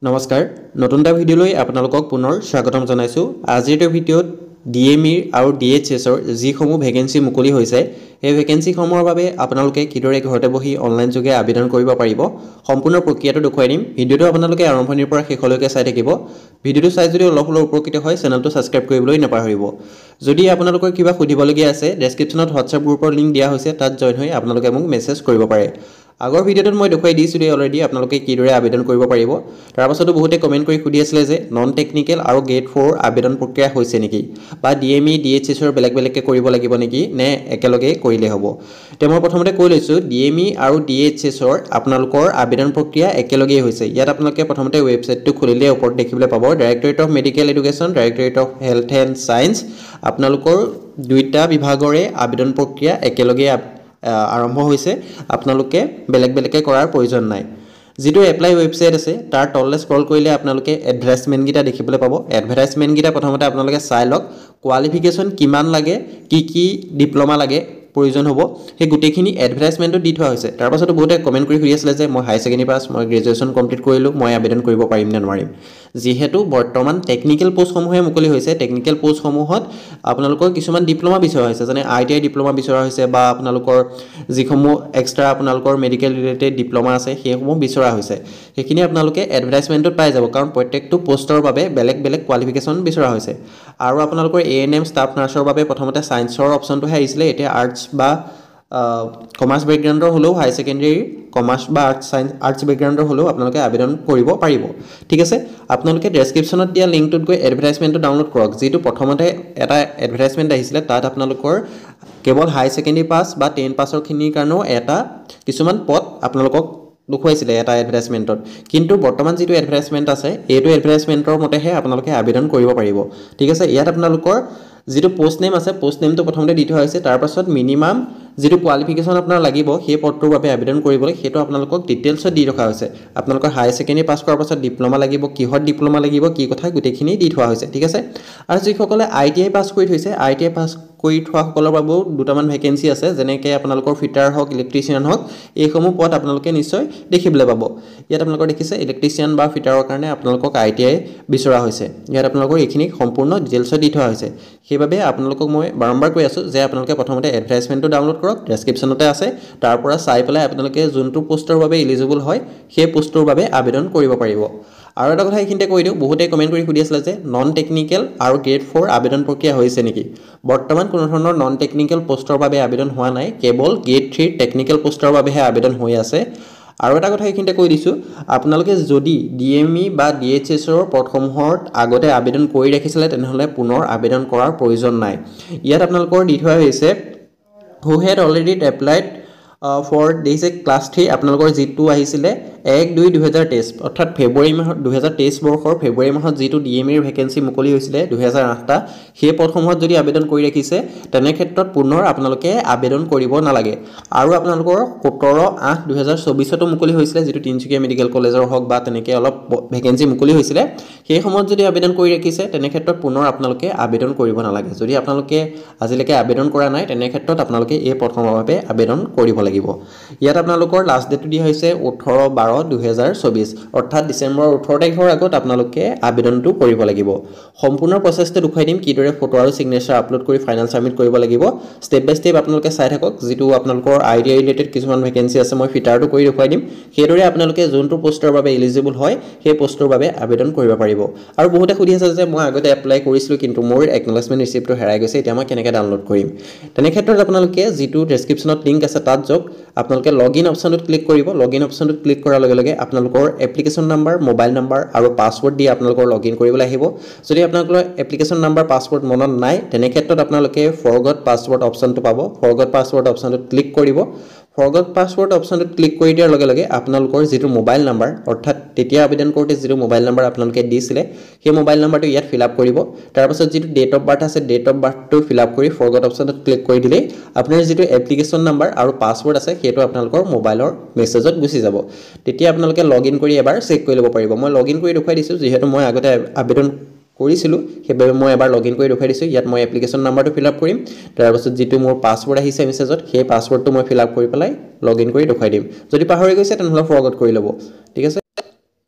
নমস্কাৰ নতুন এটা ভিডিঅ'লৈ আপোনালোকক পুনৰ স্বাগতম জনাইছোঁ আজিৰ ভিডিঅ'ত ডিএমইৰ আৰু ডিএইচএছৰ যিসমূহ ভেকেন্সি মুকলি হৈছে এই ভেকেন্সিসমূহৰ বাবে আপোনালোকে কিদৰে ঘৰতে বহি অনলাইন যোগে আবেদন কৰিব পাৰিব সম্পূৰ্ণ প্ৰক্ৰিয়াটো দেখুৱাই দিম ভিডিঅ'টো আপোনালোকে আৰম্ভণিৰ পৰা শেষলৈকে চাই থাকিব ভিডিঅ'টো চাই যদি অলপ উপকৃত হয় চেনেলটো সাবস্ক্ৰাইব কৰিবলৈ নাপাহৰিব যদি আপোনালোকৰ কিবা সুধিবলগীয়া আছে ডেসক্ৰিপচনত হোৱাটছআপ গ্ৰুপৰ লিংক দিয়া হৈছে তাত জয়েন হৈ আপোনালোকে মোক মেছেজ কৰিব পাৰে আগৰ ভিডিঅ'টোত মই দেখুৱাই দিছিলোঁ অলৰেডি আপোনালোকে কিদৰে আবেদন কৰিব পাৰিব তাৰ পাছতো বহুতে কমেন্ট কৰি সুধি আছিল যে নন টেকনিক্যাল আৰু গেট 4 আবেদন প্ৰক্ৰিয়া হৈছে নেকি বা ডিএমই ডিএইচএছৰ বেলেগ কৰিব লাগিব নেকি নে একেলগে কৰিলে হ'ব তে মই প্ৰথমতে কৈ লৈছো ডিএমই আৰু ডিএইচএছৰ আপোনালোকৰ আবেদন প্ৰক্ৰিয়া একেলগে হৈছে ইয়াত আপোনালোকে প্ৰথমতে ৱেবছাইটটো খুলিলে ওপৰত দেখিবলৈ পাব directorate of medical education directorate of health and science আপোনালোকৰ দুইটা বিভাগৰে আবেদন প্ৰক্ৰিয়া একেলগে আৰম্ভ হৈছে আপোনালোকে বেলেগকে কৰাৰ প্ৰয়োজন নাই যেটো এপ্লাই ৱেবছাইট আছে তাৰ তললে স্ক্ৰল কৰিলে আপোনালোকে এডভাৰটাইজমেন্ট গিটা দেখিবলৈ পাব এডভাৰটাইজমেন্ট গিটা প্ৰথমতে আপোনালোকে চাই লওক কোৱালিফিকেশন কিমান লাগে কি ডিপ্লোমা লাগে প্ৰয়োজন হ'ব হে গুটেখিনি এডভাৰটাইজমেন্টটো দি থোৱা হৈছে তাৰ পাছতো বহুতে কমেন্ট কৰি সুধি আছিল যে মই হাই সেকেন্ডাৰী পাস মই গ্ৰেজুৱেচন কমপ্লিট কৰিলো মই আবেদন কৰিব পাৰিম নে নোৱাৰিম যেহেতু বৰ্তমান টেকনিক্যাল পোষ্ট সমূহে মুকলি হৈছে টেকনিক্যাল পোষ্ট সমূহত আপোনালোকৰ কিছুমান ডিপ্লোমা বিচৰা হৈছে যেনে আইটিআই ডিপ্লোমা বিচৰা হৈছে বা আপোনালোকৰ যিসমূহ এক্সট্ৰা আপোনালোকৰ মেডিকেল ৰিলেটেড ডিপ্লোমা আছে সেইসমূহ বিচৰা হৈছে সেইখিনি আপোনালোকে এডভাৰটাইজমেন্টত পাই যাব কাৰণ প্ৰত্যেকটো পোষ্টৰ বাবে বেলেগ কোৱালিফিকেশন বিচৰা হৈছে আৰু আপোনালোকৰ এএনএম ষ্টাফ নাৰ্ছৰ বাবে প্ৰথমতে সায়েন্সৰ অপচনটো আহিছিলে এতিয়া আৰ্টছ বা কমাৰ্চ বেকগ্ৰাউণ্ডৰ হলেও হাই সেকেন্ডাৰী কমাৰ্চ বা আৰ্টছ বেকগ্ৰাউণ্ডৰ হলেও আপোনালোকে আবেদন কৰিব পাৰিব ঠিক আছে আপোনালোকে ডেসক্ৰিপচনত দিয়া লিংকটোত গৈ এডভাৰটাইজমেন্টটো ডাউনলোড কৰক যেটো প্ৰথমতে এটা এডভাৰটাইজমেন্ট আহিছিলে তাত আপোনালোকৰ কেৱল হাই সেকেন্ডাৰী পাস বা 10 পাসৰ খিনিৰ কাৰণেও এটা কিছুমান পদ আপোনালোকক দেখুৱাইছিলে এটা এডভাৰটাইজমেন্টত কিন্তু বৰ্তমান যেটো এডভাৰটাইজমেন্ট আছে এইটো এডভাৰটাইজমেন্টৰ মতেহে আপোনালোকে আবেদন কৰিব পাৰিব ঠিক আছে ইয়াত আপোনালোকৰ যেটো পোষ্ট নেম আছে পোষ্ট নেমটো প্ৰথমতে দি থোৱা হৈছে তাৰ পাছত মিনিমাম যেটো কোৱালিফিকেশন আপোনাৰ লাগিব সেই পদটোৰ বাবে আবেদন কৰিবলৈ হেতু আপোনালোকক ডিটেইলছত দি ৰখা হৈছে আপোনালোকৰ হাই সেকেন্ডাৰী পাস কৰাৰ পাছত ডিপ্লোমা লাগিব কিহত ডিপ্লোমা লাগিব কি কথা গুটেখিনি দি থোৱা হৈছে ঠিক আছে আৰু যিসকলে আইটিআই পাস কৰি থৈছে আইটিআই পাস কৰি থোৱা সকলৰ বাবেও দুটামান ভেকেন্সি আছে যেনেকৈ আপোনালোকৰ ফিটাৰ হক ইলেক্ট্ৰিচিয়ান হক এইসমূহ পদ আপোনালোকে নিশ্চয় দেখিবলৈ পাব ইয়াত আপোনালোকৰ দেখিছে ইলেক্ট্ৰিচিয়ান বা ফিটাৰৰ কাৰণে আপোনালোকক আইটিআই বিচৰা হৈছে ইয়াত আপোনালোকৰ এইখিনি সম্পূৰ্ণ ডিটেইলছত দি থোৱা হৈছে সেইবাবে আপোনালোকক মই বাৰম্বাৰ কৈ আছো যে আপোনালোকে প্ৰথমতে এডভাৰটাইজমেন্টটো ডাউনলোড কৰক ডেসক্ৰিপচনতে আছে তাৰ পৰা চাই পেলাই আপোনালোকে যোনটো পোষ্টৰ বাবে এলিজিবল হয় সেই পোষ্টৰ বাবে আবেদন কৰিব পাৰিব আৰু এটা কথা এইখিনিতে কৈ দিও বহুতে কমেন্ট কৰি সুধি আছিল যে নন টেকনিক্যাল আৰু গ্ৰেড 4 আবেদন প্ৰক্ৰিয়া হৈছে নেকি বৰ্তমান কোনো ধৰণৰ নন টেকনিক্যাল পোষ্টৰ বাবে আবেদন হোৱা নাই কেৱল গ্ৰেড 3 টেকনিক্যাল পোষ্টৰ বাবেহে আবেদন হৈ আছে আৰু এটা কথা এইখিনিতে কৈ দিছো আপোনালোকে যদি ডিএমই বা ডিএইচএছৰ পদসমূহত আগতে আবেদন কৰি ৰাখিছিলে তেনেহলে পুনৰ আবেদন কৰাৰ প্ৰয়োজন নাই ইয়াত আপোনালোকৰ দি থোৱা হৈছে who had already applied for this class 3 আপোনালোকৰ যেটো আহিছিলে 1/2/2023 অৰ্থাৎ ফেব্ৰুৱাৰী মাহত 2023 বৰ্ষৰ ফেব্ৰুৱাৰী মাহত যেটো ডিএমইৰ ভেকেন্সি মুকলি হৈছিলে 2008 টা সেই পদসমূহত যদি আবেদন কৰি ৰাখিছে তেনে ক্ষেত্ৰত পুনৰ আপোনালোকে আবেদন কৰিব নালাগে আৰু আপোনালোকৰ 17/8/2024 টো মুকলি হৈছিলে যেটো তিনচুকীয়া মেডিকেল কলেজৰ হক বা তেনেকৈ অলপ ভেকেন্সি মুকলি হৈছিলে সেই সময়ত যদি আবেদন কৰি ৰাখিছে তেনে ক্ষেত্ৰত পুনৰ আপোনালোকে আবেদন কৰিব নালাগে যদি আপোনালোকে আজিলৈকে আবেদন কৰা নাই তেনে ক্ষেত্ৰত আপোনালোকে এই পদসমূহৰ বাবে আবেদন কৰিব লাগিব ইয়াত আপোনালোকৰ লাষ্ট ডেটটো দিয়া হৈছে 18/12/2024 অৰ্থাৎ ডিসেম্বৰ 18 তাৰিখৰ আগত আপোনালোকে আবেদনটো কৰিব লাগিব সম্পূৰ্ণ প্ৰচেছটো দেখুৱাই দিম কিদৰে ফটো আৰু সিগনেচাৰ আপলোড কৰি ফাইনাল সাবমিট কৰিব লাগিব স্টেপ বাই স্টেপ আপোনালোকে চাই থাকক যেটো আপোনালোকৰ আইডিয়া ৰিলেটেড কিছুমান ভেকেন্সি আছে মই ফিটাৰটো কৰি দেখুৱাই দিম সেইদৰে আপোনালোকে যোনটো পোষ্টৰ বাবে এলিজিবল হয় সেই পোষ্টৰ বাবে আবেদন কৰিব পাৰিব আৰু বহুতে সুধি আছে যে মই আগতে এপ্লাই কৰিছিলো কিন্তু মোৰ একনলেজমেন্ট ৰিসিপ্টটো হেৰাই গৈছে এতিয়া মই কেনেকৈ ডাউনলোড কৰিম তেনে ক্ষেত্ৰত আপোনালোকে যেটো ডেসক্ৰিপচনত লিংক আছে তাত যাওক আপোনালোকে লগইন অপচনটোত ক্লিক কৰিব লগইন অপচনটোত ক্লিক কৰাৰ লগে লগে আপোনালোকৰ এপ্লিকেশন নাম্বাৰ মোবাইল নাম্বাৰ আৰু পাসওয়াৰ্ড দি আপোনালোকৰ লগইন কৰিবলৈ আহিব যদি আপোনালোকৰ এপ্লিকেশন নাম্বাৰ পাসওয়াৰ্ড মনত নাই তেনে ক্ষেত্ৰত আপোনালোকে ফৰগট পাসওয়াৰ্ড অপচনটো পাব ফৰগট পাসওয়াৰ্ড অপচনটোত ক্লিক কৰিব ফৰগট পাসওয়াৰ্ড অপচনটোত ক্লিক কৰি দিয়াৰ লগে লগে আপোনালোকৰ যেটো মোবাইল নাম্বাৰ অৰ্থাৎ তেতিয়া আবেদন কৰোতে যেটো মোবাইল নাম্বাৰ আপোনালোকে দিছিলে সেই মোবাইল নাম্বাৰটো ইয়াত ফিল আপ কৰিব তাৰ পাছত যেটো ডেট অফ বাৰ্থ আছে ডেট অফ বাৰ্থটো ফিল আপ কৰি ফৰগট অপচনটোত ক্লিক কৰি দিলে আপোনাৰ যেটো এপ্লিকেশন নাম্বাৰ আৰু পাসওয়াৰ্ড আছে সেইটো আপোনালোকৰ মোবাইলৰ মেছেজত গুচি যাব তেতিয়া আপোনালোকে লগইন কৰি এবাৰ চেক কৰি ল'ব পাৰিব মই লগইন কৰি দেখুৱাই দিছো যেহেতু মই আগতে আবেদন কৰিছিলো সেইবাবে মই এবাৰ লগইন কৰি দেখুৱাই দিছো ইয়াত মই এপ্লিকেশন নাম্বাৰটো ফিল আপ কৰিম তাৰ পাছত যেটো মোৰ পাসওয়াৰ্ড আহিছে মেছেজত সেই পাসওয়াৰ্ডটো মই ফিল আপ কৰি পেলাই লগইন কৰি দেখুৱাই দিম যদি পাহৰি গৈছে তেনেহলে ফৰগট কৰি ল'ব ঠিক আছে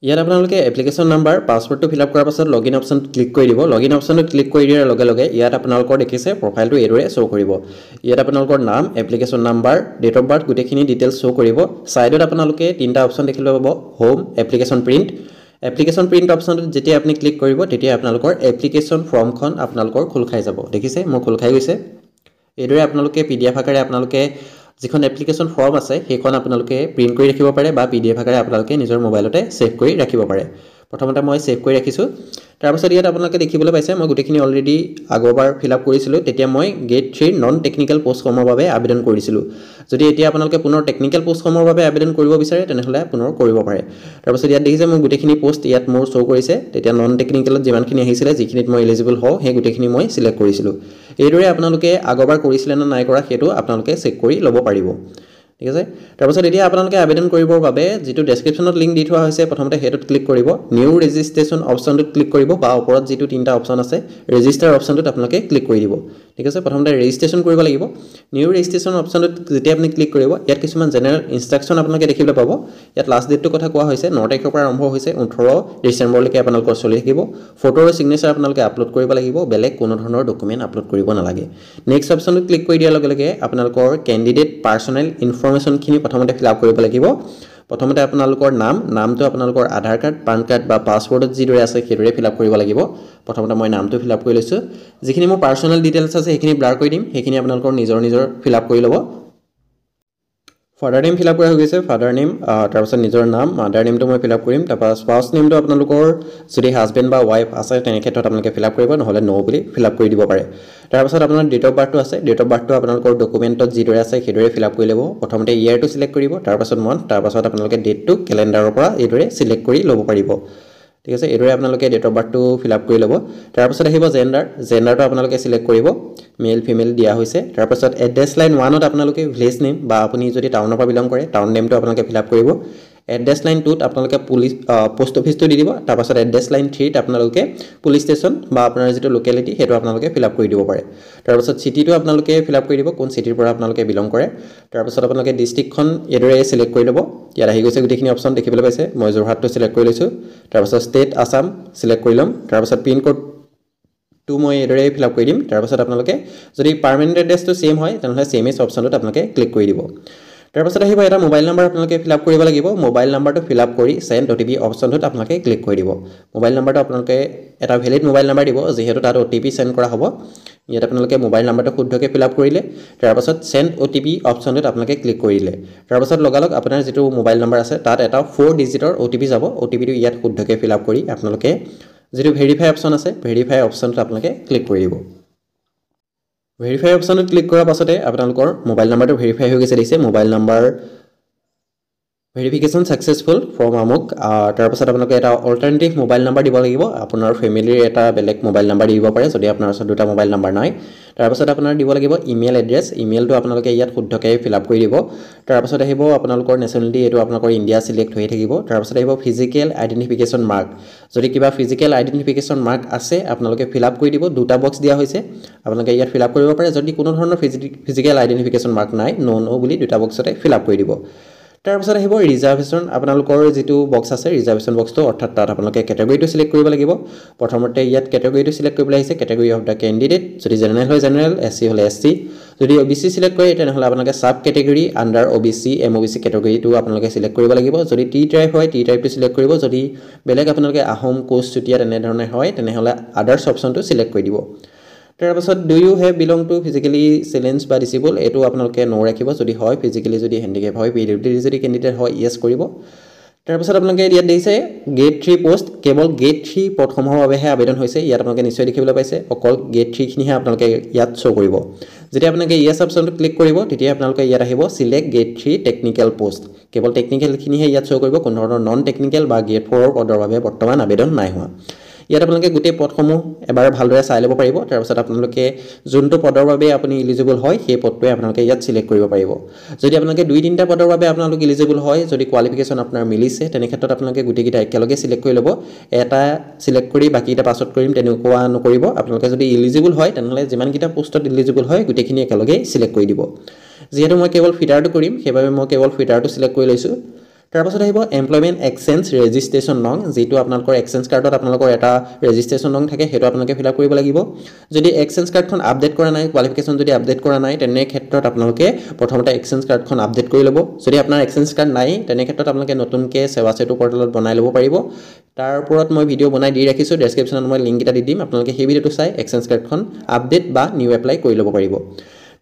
ইয়াত আপোনালোকে এপ্লিকেশ্যন নাম্বাৰ পাছৱৰ্ডটো ফিল আপ কৰাৰ পাছত লগইন অপশ্যনটো ক্লিক কৰি দিব লগইন অপশ্যনটো ক্লিক কৰি দিয়াৰ লগে লগে ইয়াত আপোনালোকৰ দেখিছে প্ৰফাইলটো এইদৰে শ্ব' কৰিব ইয়াত আপোনালোকৰ নাম application number date of birth গোটেইখিনি ডিটেইলছ শ্ব' কৰিব ছাইডত আপোনালোকে তিনিটা অপশ্যন দেখিবলৈ পাব হোম এপ্লিকেশ্যন প্ৰিণ্ট অপশ্যনটোত যেতিয়া আপুনি ক্লিক কৰিব তেতিয়া আপোনালোকৰ এপ্লিকেশ্যন ফৰ্মখন আপোনালোকৰ খোল খাই যাব দেখিছে মোৰ খোল খাই গৈছে এইদৰে আপোনালোকে PDF আকাৰে আপোনালোকে যিখন এপ্লিকেশ্যন ফৰ্ম আছে সেইখন আপোনালোকে প্ৰিণ্ট কৰি ৰাখিব পাৰে বা PDF আকাৰে আপোনালোকে নিজৰ মোবাইলতে সেভ কৰি ৰাখিব পাৰে প্ৰথমতে মই সেভ কৰি ৰাখিছোঁ তাৰ পাছত ইয়াত আপোনালোকে দেখিবলৈ পাইছে মই গোটেইখিনি অলৰেডি আগৰবাৰ ফিল আপ কৰিছিলোঁ তেতিয়া মই গেট 3 নন টেকনিক্যাল পোষ্টসমূহৰ বাবে আবেদন কৰিছিলোঁ যদি এতিয়া আপোনালোকে পুনৰ টেকনিক্যাল পোষ্টসমূহৰ বাবে আবেদন কৰিব বিচাৰে তেনেহলে পুনৰ কৰিব পাৰে তাৰ পাছত ইয়াত দেখিছে মই গোটেইখিনি পোষ্ট ইয়াত মোৰ শ্ব' কৰিছে তেতিয়া নন টেকনিক্যালত যিমানখিনি আহিছিলে যিখিনিত মই এলিজিবল হওঁ সেই গোটেইখিনি মই সিলেক্ট কৰিছিলোঁ এইদৰে আপোনালোকে আগৰবাৰ কৰিছিলে না নাই কৰা সেইটো আপোনালোকে চেক কৰি ল'ব পাৰিব ঠিক আছে তাৰ পাছত এতিয়া আপোনালোকে আবেদন কৰিবৰ বাবে যেটো ডেসক্ৰিপচনত লিংক দি থোৱা হৈছে প্ৰথমতে হেডত ক্লিক কৰিব নিউ ৰেজিষ্ট্ৰেচন অপচনটোত ক্লিক কৰিব বা ওপৰত যেটো তিনটা অপচন আছে ৰেজিষ্টাৰ অপচনটোত আপোনালোকে ক্লিক কৰি দিব ঠিক আছে প্ৰথমতে ৰেজিষ্ট্ৰেচন কৰিব লাগিব নিউ ৰেজিষ্ট্ৰেচন অপচনটোত যেতিয়া আপুনি ক্লিক কৰিব ইয়াত কিছুমান জেনাৰেল ইনষ্ট্ৰাকচন আপোনালোকে দেখিবলৈ পাব ইয়াত লাষ্ট ডেটটো কথা কোৱা হৈছে 9 তাৰিখৰ পৰা আৰম্ভ হৈছে 18 ডিসেম্বৰলৈকে আপোনালোকৰ চলি থাকিব ফটো আৰু সিগনেচাৰ আপোনালোকে আপলোড কৰিব লাগিব বেলেগ কোনো ধৰণৰ ডকুমেন্ট আপলোড কৰিব নালাগে নেক্সট অপচনটোত ক্লিক কৰি দিয়াৰ লগে লগে আপোনালোকৰ ক্যান্ডিডেট পাৰ্সোনেল ইনফৰমেশন খিনি প্ৰথমতে ফিল আপ কৰিব লাগিব প্ৰথমতে আপোনালোকৰ নামটো আপোনালোকৰ আধাৰ কাৰ্ড পান কাৰ্ড বা পাছৱৰ্ডত যিদৰে আছে সেইদৰে ফিল আপ কৰিব লাগিব প্ৰথমতে মই নামটো ফিল আপ কৰি লৈছো যিখিনি মোৰ পাৰ্সোনেল ডিটেইলছ আছে সেইখিনি ব্লাৰ কৰি দিম সেইখিনি আপোনালোকৰ নিজৰ ফিল আপ কৰি ল'ব ফাদাৰ নেম ফিল আপ কৰা হৈ গৈছে ফাদাৰ নেম তাৰ পাছত নিজৰ নাম মাদাৰ নেমটো মই ফিল আপ কৰিম তাৰ পাছত স্পাউছ নেমটো আপোনালোকৰ যদি হাজবেণ্ড বা ওয়াইফ আছে তেনে ক্ষেত্ৰত আপোনালোকে ফিল আপ কৰিব নহলে নো বুলি ফিল আপ কৰি দিব পাৰে তাৰ পাছত আপোনাৰ ডেট অফ বাৰ্থটো আছে ডেট অফ বাৰ্থটো আপোনালোকৰ ডকুমেন্টত যিদৰে আছে সেইদৰে ফিল আপ কৰি ল'ব প্ৰথমতে ইয়াৰটো সিলেক্ট কৰিব তাৰ পাছত মন্থ তাৰ পাছত আপোনালোকে ডেটটো ক্যালেন্ডাৰৰ পৰা এইদৰে সিলেক্ট কৰি ল'ব পাৰিব ঠিক আছে এইদৰে আপোনালোকে ডেট অফ বাৰ্থটো ফিল আপ কৰি ল'ব তাৰ পাছত আহিব জেন্ডাৰটো আপোনালোকে সিলেক্ট কৰিব মেল ফিমেল দিয়া হৈছে তাৰ পাছত এড্ৰেছ লাইন 1 ত আপোনালোকে ভিলেজ নেম বা আপুনি যদি টাউনৰ পৰা বিলং কৰে টাউন নেমটো আপোনালোকে ফিল আপ কৰিব এড্ৰেছ লাইন 2 ত আপোনালোকে পুলিশ পোষ্ট অফিসটো দি দিব তাৰ পাছত এড্ৰেছ লাইন 3 ত আপোনালোকে পুলিশ ষ্টেচন বা আপোনাৰ যেটো লোকেলিটি হেটো আপোনালোকে ফিল আপ কৰি দিব পাৰে তাৰ পাছত সিটিটো আপোনালোকে ফিল আপ কৰি দিব কোন সিটিৰ পৰা আপোনালোকে বিলং কৰে তাৰ পাছত আপোনালোকে ডিস্ট্ৰিক্টখন এদৰে সিলেক্ট কৰি ল'ব ইয়াত আহি গৈছে গুটেখিনি অপচন দেখিবলৈ পাইছে মই জৰহাটটো সিলেক্ট কৰি লৈছো তাৰ পাছত ষ্টেট আসাম সিলেক্ট কৰি লম তাৰ পাছত পিন কোড টু মই এদৰে ফিল আপ কৰি দিম তাৰ পাছত আপোনালোকে যদি পাৰ্মানেন্ট এড্ৰেছটো সেম হয় তেনেহলে সেম এজ অপচনটোত আপোনালোকে ক্লিক কৰি দিব তাৰ পাছত আহিব এটা মোবাইল নাম্বাৰ আপোনালোকে ফিল আপ কৰিব লাগিব মোবাইল নাম্বাৰটো ফিল আপ কৰি সেন্ড ওটিপি অপচনটোত আপোনালোকে ক্লিক কৰি দিব মোবাইল নাম্বাৰটো আপোনালোকে এটা ভ্যালিড মোবাইল নাম্বাৰ দিব যেহেতু তাত ওটিপি সেন্ড কৰা হ'ব ইয়াত আপোনালোকে মোবাইল নাম্বাৰটো শুদ্ধকৈ ফিল আপ কৰিলে তাৰ পাছত সেন্ড ওটিপি অপচনটোত আপোনালোকে ক্লিক কৰি দিলে তাৰ পাছত লগালগ আপোনাৰ যেটো মোবাইল নাম্বাৰ আছে তাত এটা 4 ডিজিটৰ ওটিপি যাব ওটিপিটো ইয়াত শুদ্ধকৈ ফিল আপ কৰি আপোনালোকে যেটো ভেৰিফাই অপচন আছে ভেৰিফাই অপচনটো আপোনালোকে ক্লিক কৰি দিব ভেৰিফাই অপচনত ক্লিক কৰাৰ পাছতে আপোনালোকৰ মোবাইল নাম্বাৰটো ভেৰিফাই হৈ গৈছে দিছে mobile number verification successful from আমুক তাৰ পাছত আপোনালোকে এটা অল্টাৰনেটিভ মোবাইল নাম্বাৰ দিব লাগিব আপোনাৰ ফেমিলিৰ এটা বেলেগ মোবাইল নাম্বাৰ দিব পাৰে যদি আপোনাৰ ওচৰত দুটা মোবাইল নাম্বাৰ নাই তাৰ পাছত আপোনাৰ দিব লাগিব ইমেইল এড্ৰেছ ইমেইলটো আপোনালোকে ইয়াত শুদ্ধকৈ ফিল আপ কৰি দিব তাৰ পাছত আহিব আপোনালোকৰ নেশ্যনেলিটি এটো আপোনালোকৰ ইণ্ডিয়া সিলেক্ট হৈ থাকিব তাৰ পাছত আহিব ফিজিক্যাল আইডেন্টিফিকেশন মাৰ্ক যদি কিবা ফিজিক্যাল আইডেন্টিফিকেশন মাৰ্ক আছে আপোনালোকে ফিল আপ কৰি দিব দুটা বক্স দিয়া হৈছে আপোনালোকে ইয়াত ফিল আপ কৰিব পাৰে যদি কোনো ধৰণৰ ফিজিক্যাল আইডেন্টিফিকেশন মাৰ্ক নাই নো বুলি দুটা বক্সতে ফিল আপ কৰি দিব তাৰ পাছত আহিব ৰিজাৰ্ভেশন আপোনালোকৰ যেটো বক্স আছে ৰিজাৰ্ভেশন বক্সটো অৰ্থাৎ তাত আপোনালোকে ক্যাটাগৰীটো সিলেক্ট কৰিব লাগিব প্ৰথমতে ইয়াত ক্যাটাগৰীটো সিলেক্ট কৰিবলৈ আহিছে ক্যাটাগৰী অফ দা ক্যান্ডিডেট যদি জেনাৰেল হয় জেনাৰেল এসসি হলে এসসি যদি ওবিসি সিলেক্ট কৰে তেনেহলে আপোনালোকে sub category under OBC MOBC ক্যাটাগৰীটো আপোনালোকে সিলেক্ট কৰিব লাগিব যদি টি টাইপ হয় টি টাইপটো সিলেক্ট কৰিব যদি বেলেগ আপোনালোকে আহোম কোচ চুটিয়া তেনে ধৰণে হয় তেনেহলে আদাৰ্স অপচনটো সিলেক্ট কৰি দিব তাৰ পাছত do you have belong to physically challenge বা ডিসেবল এটো আপোনালোকে নো ৰাখিব যদি হয় ফিজিক্যালি যদি হ্যান্ডিক্যাপ হয় পিডব্লিউডি যদি ক্যান্ডিডেট হয় ইয়েস কৰিব তাৰ পাছত আপোনালোকে ইয়াত দেখিছে গেট 3 পোষ্ট কেৱল গেট 3 পদসমূহৰ বাবেহে আবেদন হৈছে ইয়াত আপোনালোকে নিশ্চয় দেখিবলৈ পাইছে অকল গেট 3 খিনিহে আপোনালোকে ইয়াত শো কৰিব যেতিয়া আপোনালোকে ইয়েস অপচনটো ক্লিক কৰিব তেতিয়া আপোনালোকে ইয়াত আহিব সিলেক্ট গেট 3 টেকনিক্যাল পোষ্ট কেৱল টেকনিক্যাল খিনিহে ইয়াত শো কৰিব কোনো ধৰণৰ নন টেকনিক্যাল বা গেট 4 পদৰ বাবে বৰ্তমান আবেদন নাই হোৱা ইয়াত আপোনালোকে গোটেই পদসমূহ এবাৰ ভালদৰে চাই ল'ব পাৰিব তাৰ পাছত আপোনালোকে যোনটো পদৰ বাবে আপুনি এলিজিবল হয় সেই পদটোৱে আপোনালোকে ইয়াত সিলেক্ট কৰিব পাৰিব যদি আপোনালোকে দুই তিনটা পদৰ বাবে আপোনালোকে এলিজিবল হয় যদি কোৱালিফিকেশন আপোনাৰ মিলিছে তেনে ক্ষেত্ৰত আপোনালোকে গোটেইকিটা একেলগে সিলেক্ট কৰি ল'ব এটা সিলেক্ট কৰি বাকিটা পাছত কৰিম তেনেকুৱা নকৰিব আপোনালোকে যদি এলিজিবল হয় তেনেহলে যিমানকিটা পোষ্টত এলিজিবল হয় গোটেইখিনি একেলগে সিলেক্ট কৰি দিব যেহেতু মই কেৱল ফিটাৰটো কৰিম সেইবাবে মই কেৱল ফিটাৰটো সিলেক্ট কৰি লৈছো তাৰ পাছত আহিব এমপ্লয়মেণ্ট এক্সচেঞ্জ ৰেজিষ্ট্ৰেশ্যন নং, যিটো আপোনালোকৰ এক্সচেঞ্জ কাৰ্ডত আপোনালোকৰ এটা ৰেজিষ্ট্ৰেশ্যন নং থাকে, সেইটো আপোনালোকে ফিল আপ কৰিব লাগিব। যদি এক্সচেঞ্জ কাৰ্ডখন আপডেট কৰা নাই, কোৱালিফিকেশ্যন যদি আপডেট কৰা নাই, তেনে ক্ষেত্ৰত আপোনালোকে প্ৰথমতে এক্সচেঞ্জ কাৰ্ডখন আপডেট কৰি ল'ব। যদি আপোনাৰ এক্সচেঞ্জ কাৰ্ড নাই, তেনে ক্ষেত্ৰত আপোনালোকে নতুনকৈ সেৱা সেতু পৰ্টেলত বনাই ল'ব পাৰিব। তাৰ ওপৰত মই ভিডিঅ' বনাই দি ৰাখিছোঁ, ডেছক্ৰিপশ্যনত মই লিংক এটা দি দিম, আপোনালোকে সেই ভিডিঅ'টো চাই এক্সচেঞ্জ কাৰ্ডখন আপডেট বা নিউ এপ্লাই কৰি ল'ব পাৰিব।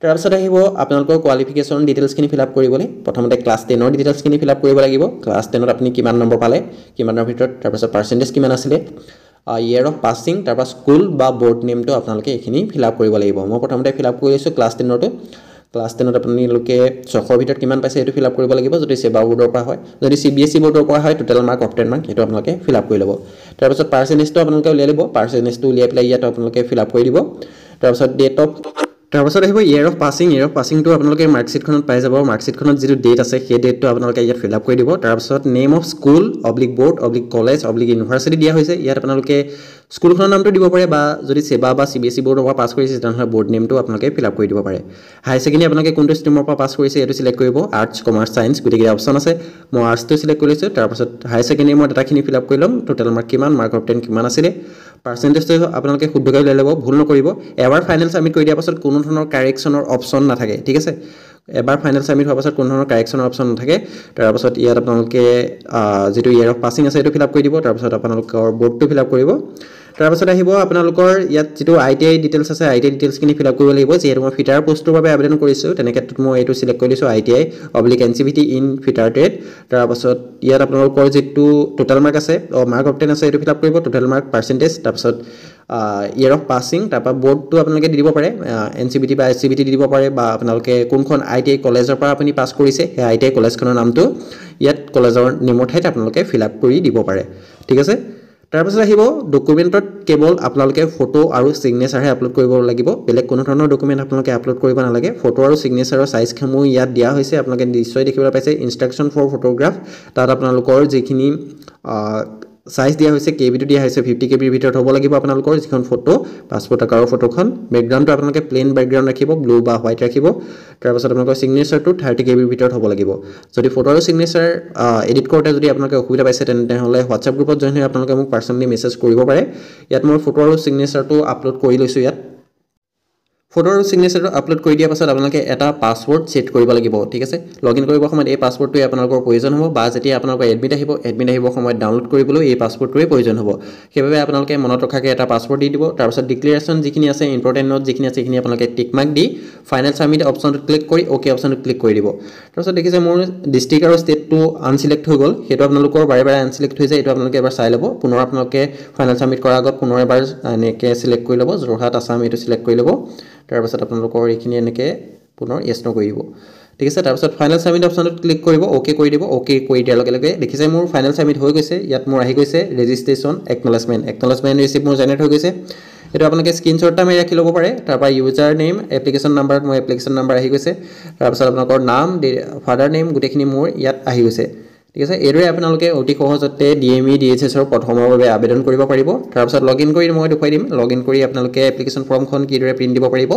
তাৰপিছত আহিব আপোনালোকৰ কোৱালিফিকেশ্যন ডিটেইলছখিনি ফিল আপ কৰিবলৈ প্ৰথমতে ক্লাছ 10ৰ ডিটেইলছখিনি ফিল আপ কৰিব লাগিব। ক্লাছ 10ত আপুনি কিমান নম্বৰ পালে, কিমানৰ ভিতৰত, তাৰপিছত পাৰ্চেণ্টেজ কিমান আছিলে, ইয়েৰ অফ পাছিং, তাৰপৰা স্কুল বা বৰ্ড নেমটো আপোনালোকে এইখিনি ফিল আপ কৰিব লাগিব। মই প্ৰথমতে ফিল আপ কৰি লৈছোঁ ক্লাছ 10ৰটো। ক্লাছ 10ত আপোনালোকে 600ৰ ভিতৰত কিমান পাইছে সেইটো ফিল আপ কৰিব লাগিব, যদি সেৱা বৰ্ডৰ পৰা হয়। যদি CBSE বৰ্ডৰ পৰা হয় টোটেল মাৰ্ক অফ 10 মাৰ্ক, সেইটো আপোনালোকে ফিল আপ কৰি ল'ব। তাৰপিছত পাৰ্চেণ্টেজটো আপোনালোকে উলিয়াই ল'ব, পাৰ্চেণ্টেজটো উলিয়াই পেলাই ইয়াত আপোনালোকে ফিল আপ কৰি দিব। তাৰপিছত তাৰপাছত আহিব year of passing. Year of পাছিংটো আপোনালোকে মাৰ্কশ্বিটখনত পাই যাব। মাৰ্কশ্বিটখনত যিটো ডেট আছে সেই ডেটটো আপোনালোকে ইয়াত ফিল আপ কৰি দিব। তাৰপিছত name of school / board / college / university দিয়া হৈছে। ইয়াত আপোনালোকে স্কুলখনৰ নামটো দিব পাৰে, বা যদি সেৱা বা CBSE বৰ্ডৰ পৰা পাছ কৰিছে তেনেহ'লে বৰ্ড নেমটো আপোনালোকে ফিল আপ কৰি দিব পাৰে। হাই ছেকেণ্ডেৰী আপোনালোকে কোনটো ষ্ট্ৰীমৰ পৰা পাছ কৰিছে এইটো চিলেক্ট কৰিব। আৰ্টছ, কমাৰ্চ, ছায়েন্স গোটেইকেইটা অপশ্যন আছে। মই আৰ্টছটো চিলেক্ট কৰি লৈছোঁ। তাৰপাছত হাই ছেকেণ্ডেৰী মই ডাটাখিনি ফিল আপ কৰি ল'ম, টোটেল মাৰ্ক কিমান, মাৰ্ক অফ 10 কিমান আছিলে। পাৰ্চেণ্টেজটো আপোনালোকে শুদ্ধকৈ উলিয়াই ল'ব, ভুল নকৰিব। এবাৰ ফাইনেল ছাবমিট কৰি দিয়াৰ পাছত কোনো ধৰণৰ কাৰেকশ্যনৰ অপশ্যন নাথাকে, ঠিক আছে। এবাৰ ফাইনেল ছাবমিট হোৱাৰ পাছত কোনো ধৰণৰ কাৰেকশ্যনৰ অপশ্যন নাথাকে। তাৰপাছত ইয়াত আপোনালোকে যিটো ইয়েৰ অফ পাছিং আছে সেইটো ফিল আপ কৰি দিব। তাৰপাছত আপোনালোকৰ বৰ্ডটো ফিল আপ কৰিব। তাৰপাছত আহিব আপোনালোকৰ ইয়াত যিটো ITI ডিটেইলছ আছে, ITI ডিটেইলছখিনি ফিল আপ কৰিব লাগিব। যিহেতু মই ফিটাৰ পোষ্টটোৰ বাবে আবেদন কৰিছোঁ, তেনে ক্ষেত্ৰত মই এইটো চিলেক্ট কৰি লৈছোঁ, ITI / NCVT in fitter trade. তাৰপাছত ইয়াত আপোনালোকৰ যিটো টোটেল মাৰ্ক আছে, মাৰ্ক অফ 10 আছে, এইটো ফিল আপ কৰিব, টোটেল মাৰ্ক, পাৰ্চেণ্টেজ, তাৰপাছত ইয়েৰ অফ পাছিং, তাৰপৰা বৰ্ডটো আপোনালোকে দি দিব পাৰে, NCVT বা SCVT দি দিব পাৰে, বা আপোনালোকে কোনখন ITI কলেজৰ পৰা আপুনি পাছ কৰিছে সেই ITI কলেজখনৰ নামটো ইয়াত কলেজৰ নেমৰ ঠাইত আপোনালোকে ফিল আপ কৰি দিব পাৰে, ঠিক আছে। তাৰপাছত আহিব ডকুমেণ্টত কেৱল আপোনালোকে ফটো আৰু ছিগনেচাৰহে আপলোড কৰিব লাগিব, বেলেগ কোনো ধৰণৰ ডকুমেণ্ট আপোনালোকে আপলোড কৰিব নালাগে। ফটো আৰু ছিগনেচাৰৰ চাইজসমূহ ইয়াত দিয়া হৈছে, আপোনালোকে নিশ্চয় দেখিবলৈ পাইছে ইনষ্ট্ৰাকশ্যন ফৰ ফটোগ্ৰাফ। তাত আপোনালোকৰ যিখিনি চাইজ দিয়া হৈছে, কেবিটো দিয়া হৈছে 50 KB ভিতৰত হ'ব লাগিব আপোনালোকৰ যিখন ফটো, পাছপোৰ্ট আকাৰৰ ফটোখন। বেকগ্ৰাউণ্ডটো আপোনালোকে প্লেইন বেকগ্ৰাউণ্ড ৰাখিব, ব্লু বা হোৱাইট ৰাখিব। তাৰপাছত আপোনালোকৰ ছিগনেচাৰটো 30 KB ভিতৰত হ'ব লাগিব। যদি ফটো আৰু ছিগনেচাৰ এডিট কৰোঁতে যদি আপোনালোকে অসুবিধা পাইছে তেনেহ'লে হোৱাটছআপ গ্ৰুপত জইন হৈ আপোনালোকে মোক পাৰ্চনেলি মেছেজ কৰিব পাৰে। ইয়াত মই ফটো আৰু ছিগনেচাৰটো আপলোড কৰি লৈছোঁ। ইয়াত ফটো আৰু ছিগনেচাৰটো আপলোড কৰি দিয়াৰ পাছত আপোনালোকে এটা পাছৱৰ্ড ছেট কৰিব লাগিব, ঠিক আছে। লগইন কৰিবৰ সময়ত এই পাছৱৰ্ডটোৱে আপোনালোকৰ প্ৰয়োজন হ'ব, বা যেতিয়া আপোনালোকৰ এডমিট আহিবৰ সময়ত ডাউনলোড কৰিবলৈ এই পাছৱৰ্ডটোৱে প্ৰয়োজন হ'ব। সেইবাবে আপোনালোকে মনত ৰখাকৈ এটা পাছৱৰ্ড দি দিব। তাৰপাছত ডিক্লেৰেশ্যন যিখিনি আছে, ইম্পৰ্টেণ্ট নোট যিখিনি আছে, সেইখিনি আপোনালোকে টিক মাৰ্ক দি ফাইনেল ছাবমিট অপশ্যনটোত ক্লিক কৰি অ'কে অপশ্যনটোত ক্লিক কৰি দিব। তাৰপাছত দেখিছে মোৰ ডিষ্ট্ৰিক্ট আৰু ষ্টেটটো আনচিলেক্ট হৈ গ'ল, সেইটো আপোনালোকৰ বাৰে বাৰে আনচিলেক্ট হৈ যায়, এইটো আপোনালোকে এবাৰ চাই ল'ব। পুনৰ আপোনালোকে ফাইনেল ছাবমিট কৰাৰ আগত পুনৰ এবাৰ এনেকৈ চিলেক্ট কৰি ল'ব, যোৰহাট আছাম এইটো চিলেক্ট কৰি ল'ব। তাৰপাছত আপোনালোকৰ এইখিনি এনেকৈ পুনৰ য়েছ ন কৰি দিব, ঠিক আছে। তাৰপাছত ফাইনেল ছাবমিট অপশ্যনটোত ক্লিক কৰিব, অ'কে কৰি দিব। অ'কে কৰি দিয়াৰ লগে লগে দেখিছে মোৰ ফাইনেল ছাবমিট হৈ গৈছে। ইয়াত মোৰ আহি গৈছে ৰেজিষ্ট্ৰেশ্যন একনলেজমেণ্ট ৰিচিপ্ট মোৰ জেনেৰেট হৈ গৈছে। এইটো আপোনালোকে স্ক্ৰীনশ্বট এটা মাৰি ৰাখি ল'ব পাৰে। তাৰপৰা ইউজাৰ নেম, এপ্লিকেশ্যন নাম্বাৰত মোৰ এপ্লিকেশ্যন নাম্বাৰ আহি গৈছে। তাৰপাছত আপোনালোকৰ নাম, ফাদাৰ নেম গোটেইখিনি মোৰ ইয়াত আহি গৈছে, ঠিক আছে। এইদৰে আপোনালোকে অতি সহজতে DME DHSৰ প্ৰথমৰ বাবে আবেদন কৰিব পাৰিব। তাৰপিছত লগইন কৰি মই দেখুৱাই দিম, লগইন কৰি আপোনালোকে এপ্লিকেশ্যন ফৰ্মখন কিদৰে প্ৰিণ্ট দিব পাৰিব।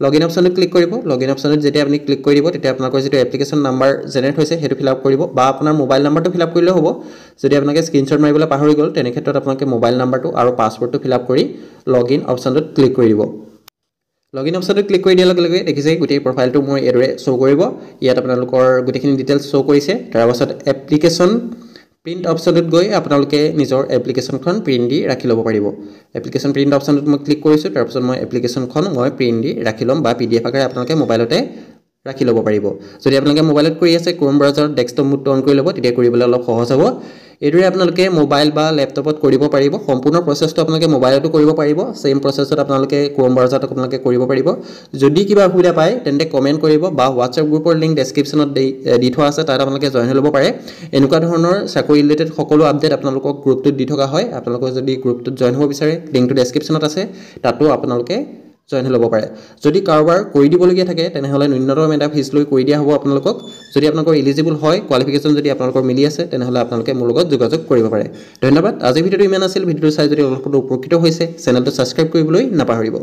লগইন অপশ্যনত ক্লিক কৰিব। লগইন অপশ্যনত যেতিয়া আপুনি ক্লিক কৰি দিব, তেতিয়া আপোনালোকৰ যিটো এপ্লিকেশ্যন নাম্বাৰ জেনেৰেট হৈছে সেইটো ফিল আপ কৰিব, বা আপোনাৰ মোবাইল নাম্বাৰটো ফিল আপ কৰিলেও হ'ব। যদি আপোনালোকে স্ক্ৰীনশ্বট মাৰিবলৈ পাহৰি গ'ল, তেনে ক্ষেত্ৰত আপোনালোকে মোবাইল নাম্বাৰটো আৰু পাছৱৰ্ডটো ফিল আপ কৰি লগইন অপশ্যনটোত ক্লিক কৰি দিব। লগইন অপশ্যনটোত ক্লিক কৰি দিয়াৰ লগে লগে দেখিছে গোটেই প্ৰফাইলটো মোৰ এইদৰে শ্ব' কৰিব। ইয়াত আপোনালোকৰ গোটেইখিনি ডিটেইলছ শ্ব' কৰিছে। তাৰপাছত এপ্লিকেশ্যন প্ৰিণ্ট অপশ্যনটোত গৈ আপোনালোকে নিজৰ এপ্লিকেশ্যনখন প্ৰিণ্ট দি ৰাখি ল'ব পাৰিব। এপ্লিকেশ্যন প্ৰিণ্ট অপশ্যনটোত মই ক্লিক কৰিছোঁ। তাৰপিছত মই এপ্লিকেশ্যনখন প্ৰিণ্ট দি ৰাখি ল'ম, বা PDF আকাৰে আপোনালোকে মোবাইলতে ৰাখি ল'ব পাৰিব। যদি আপোনালোকে মোবাইলত কৰি আছে, ক্ৰোম ব্ৰাউজাৰত ডেস্কটপ মোডটো অন কৰি ল'ব, তেতিয়া কৰিবলৈ অলপ সহজ হ'ব। এইদৰে আপোনালোকে মোবাইল বা লেপটপত কৰিব পাৰিব। সম্পূৰ্ণ প্ৰচেছটো আপোনালোকে মোবাইলতো কৰিব পাৰিব, ছেইম প্ৰচেছত আপোনালোকে ক্ৰোম ব্ৰাউজাৰত আপোনালোকে কৰিব পাৰিব। যদি কিবা অসুবিধা পায় তেন্তে কমেণ্ট কৰিব, বা হোৱাটছআপ গ্ৰুপৰ লিংক ডেছক্ৰিপশ্যনত দি থোৱা আছে, তাত আপোনালোকে জইন হৈ ল'ব পাৰে। এনেকুৱা ধৰণৰ চাকৰি ৰিলেটেড সকলো আপডেট আপোনালোকক গ্ৰুপটোত দি থকা হয়। আপোনালোকে যদি গ্ৰুপটোত জইন হ'ব বিচাৰে, লিংকটো ডেছক্ৰিপশ্যনত আছে, তাতো আপোনালোকে জইন হৈ ল'ব পাৰে। যদি কাৰোবাৰ কৰি দিবলগীয়া থাকে তেনেহ'লে ন্যূনতম এটা ফিজ লৈ কৰি দিয়া হ'ব আপোনালোকক। যদি আপোনালোকৰ ইলিজিবল হয়, কোৱালিফিকেশ্যন যদি আপোনালোকৰ মিলি আছে, তেনেহ'লে আপোনালোকে মোৰ লগত যোগাযোগ কৰিব পাৰে। ধন্যবাদ। আজিৰ ভিডিঅ'টো ইমান আছিল। ভিডিঅ'টো চাই যদি অলপ উপকৃত হৈছে, চেনেলটো ছাবস্ক্ৰাইব কৰিবলৈ নাপাহৰিব।